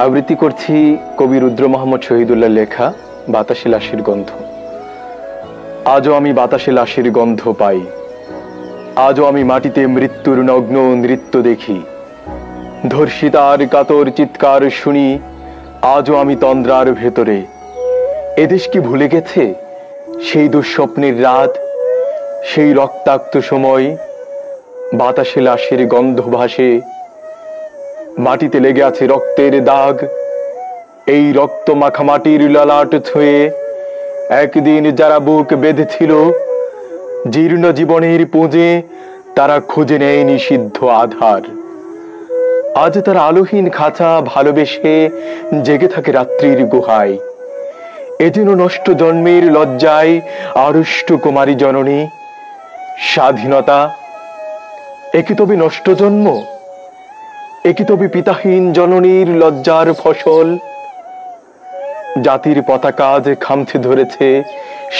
আবৃত্তি করছি কবি রুদ্র মোহাম্মদ শহীদুল্লাহ লেখা বাতাসে লাশির গন্ধ। আজও আমি বাতাসে লাশির গন্ধ পাই, আজও আমি মাটিতে মৃত্যুর নগ্ন নৃত্য দেখি, ধর্ষিতার কাতর চিৎকার শুনি, আজও আমি তন্দ্রার ভেতরে। এদেশ কি ভুলে গেছে সেই দুঃস্বপ্নের রাত, সেই রক্তাক্ত সময়? বাতাসে লাশির গন্ধ ভাসে, মাটিতে লেগে আছে রক্তের দাগ। এই রক্ত মাখা মাটির ললাট ছুঁয়ে একদিন যারা বুক বেঁধেছিল জীর্ণ জীবনের পুঁজে, তারা খুঁজে নেয় নিষিদ্ধ আধার। আজ তারা আলোহীন খাঁচা ভালোবেসে জেগে থাকে রাত্রির গুহায়। এ যেন নষ্ট জন্মের লজ্জায় আড়ষ্ট কুমারী জননী। স্বাধীনতা একি তবে নষ্ট জন্ম? একি তবে পিতাহীন জননীর লজ্জার ফসল? জাতির পতাকা যে খামছে ধরেছে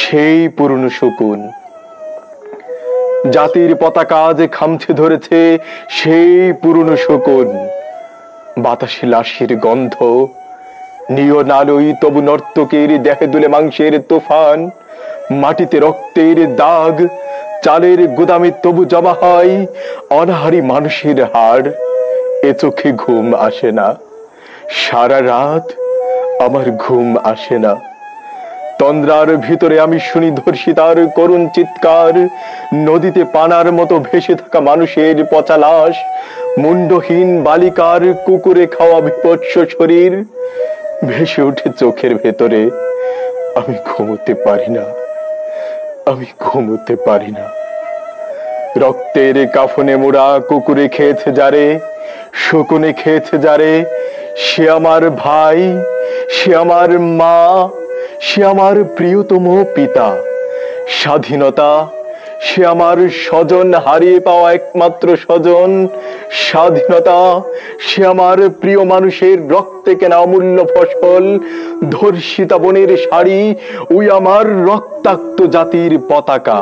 সেই পুরনো শকুন, জাতির পতাকা যে খামছে ধরেছে সেই পুরনো শকুন। বাতাসে লাশির গন্ধ, নিয় নালই তবু নর্তকের দেহে দুলে মাংসের তুফান। মাটিতে রক্তের দাগ, চালের গুদামে তবু জমা হয় অনাহারী মানুষের হাড়। এ চোখে ঘুম আসে না, সারা রাত আমার ঘুম আসে না। তন্দ্রার ভিতরে আমি শুনি ধর্ষিতার করুণ চিৎকার। নদীতে পানার মতো ভেসে থাকা মানুষের পচা লাশ, মুন্ডহীন বালিকার কুকুরে খাওয়া বিপৎস শরীর ভেসে ওঠে চোখের ভেতরে। আমি ঘুমোতে পারি না, আমি ঘুমোতে পারি না। রক্তের কাফনে মোড়া কুকুরে খেয়েছে যারে, শকুনে খেয়েছে যারে, সে আমার ভাই, সে আমার মা, সে আমার প্রিয়তম পিতা। স্বাধীনতা সে আমার স্বজন, হারিয়ে পাওয়া একমাত্র স্বজন। স্বাধীনতা সে আমার প্রিয় মানুষের রক্তে কেনা অমূল্য ফসল। ধর্ষিতা বনের শাড়ি, ওই আমার রক্তাক্ত জাতির পতাকা।